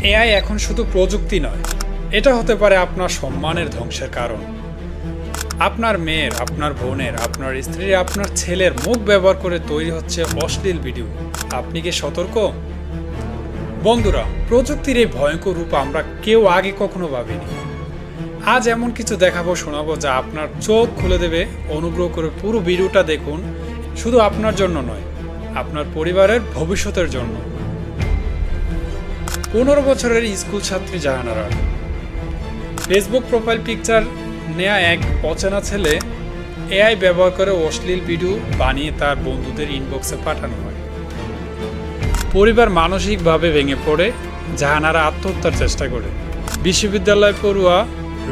AI এখন শুধু প্রযুক্তি নয়, এটা হতে পারে আপনার সম্মানের ধ্বংসের কারণ। আপনার মেয়ের, আপনার বোনের, আপনার স্ত্রীর, আপনার ছেলের মুখ ব্যবহার করে তৈরি হচ্ছে অশ্লীল ভিডিও। আপনি কি সতর্ক? বন্ধুরা, প্রযুক্তির এই ভয়ঙ্কর রূপ আমরা কেউ আগে কখনো ভাবিনি। আজ এমন কিছু দেখাবো, শোনাবো যা আপনার চোখ খুলে দেবে। অনুগ্রহ করে পুরো ভিডিওটা দেখুন, শুধু আপনার জন্য নয়, আপনার পরিবারের ভবিষ্যতের জন্য। 15 বছরের স্কুল ছাত্রী জাহানারা ফেসবুক প্রোফাইল পিকচার নেয়া এক অচেনা ছেলে এআই ব্যবহার করে অশ্লীল ভিডিও বানিয়ে তার বন্ধুদের ইনবক্সে পাঠানো হয়। পরিবার মানসিকভাবে ভেঙে পড়ে, জাহানারা আত্মহত্যার চেষ্টা করে। বিশ্ববিদ্যালয় পড়ুয়া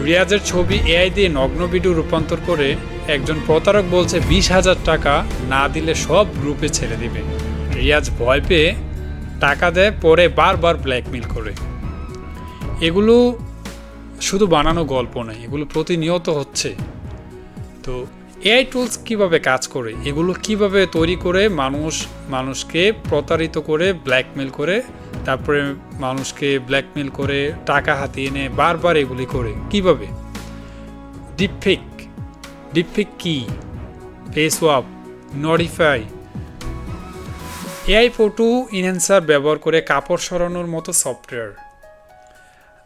রিয়াজের ছবি এআই দিয়ে নগ্ন ভিডিও রূপান্তর করে একজন প্রতারক বলছে 20,000 টাকা না দিলে সব গ্রুপে ছেড়ে দিবে। রিয়াজ ভয় পেয়ে টাকা দেয়, পরে বারবার ব্ল্যাকমেল করে। এগুলো শুধু বানানো গল্প নয়, এগুলো প্রতিনিয়ত হচ্ছে। তো এআই টুলস কিভাবে কাজ করে, এগুলো কিভাবে তৈরি করে মানুষকে প্রতারিত করে, ব্ল্যাকমেল করে, তারপরে মানুষকে ব্ল্যাকমেল করে টাকা হাতিয়ে নেয়, বারবার এগুলি করে কিভাবে। ডিপফেক কি, face swap, nudify, AI photo enhancer ব্যবহার করে কাপড় সরানোর মতো সফটওয়্যার।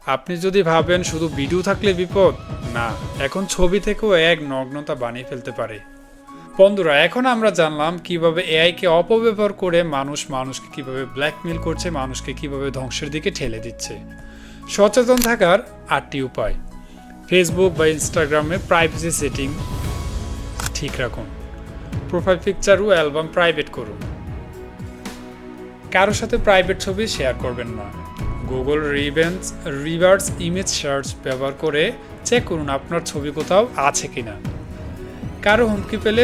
আপনি যদি ভাবেন শুধু ভিডিও থাকলে বিপদ, না, এখন ছবি থেকেও এক নগ্নতা বানিয়ে ফেলতে পারে। বন্ধুরা, এখন আমরা জানলাম কিভাবে এআইকে অপব্যবহার করে মানুষকে কিভাবে ব্ল্যাকমেল করছে, মানুষকে কিভাবে ধ্বংসের দিকে ঠেলে দিচ্ছে। সচেতন থাকার 8টি উপায়। ফেসবুক বা ইনস্টাগ্রামে প্রাইভেসি সেটিং ঠিক রাখুন। প্রোফাইল পিকচার ও অ্যালবাম প্রাইভেট করুন। কারোর সাথে প্রাইভেট ছবি শেয়ার করবেন না। গুগল রিভার্স ইমেজ সার্চ ব্যবহার করে চেক করুন আপনার ছবি কোথাও আছে কিনা। কারো হুমকি পেলে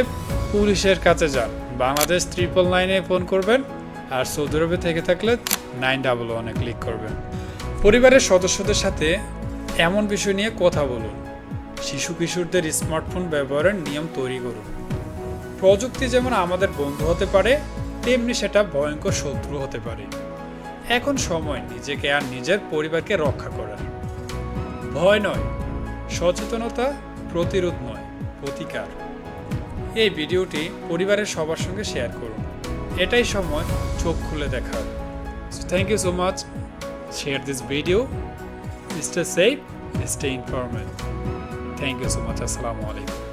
পুলিশের কাছে যান। বাংলাদেশ 999-এ ফোন করবেন, আর সৌদি আরবে থেকে থাকলে 911-এ ক্লিক করবেন। পরিবারের সদস্যদের সাথে এমন বিষয় নিয়ে কথা বলুন। শিশু কিশোরদের স্মার্টফোন ব্যবহারের নিয়ম তৈরি করুন। প্রযুক্তি যেমন আমাদের বন্ধু হতে পারে, তেমনি সেটা ভয়ঙ্কর শত্রু হতে পারে। এখন সময় নিজেকে আর নিজের পরিবারকে রক্ষা করার। ভয় নয় সচেতনতা, প্রতিরোধ নয় প্রতিকার। এই ভিডিওটি পরিবারের সবার সঙ্গে শেয়ার করুন। এটাই সময় চোখ খুলে দেখার। Thank you so much. Share this video. Stay safe, stay informed. Thank you so much. আসসালামু আলাইকুম।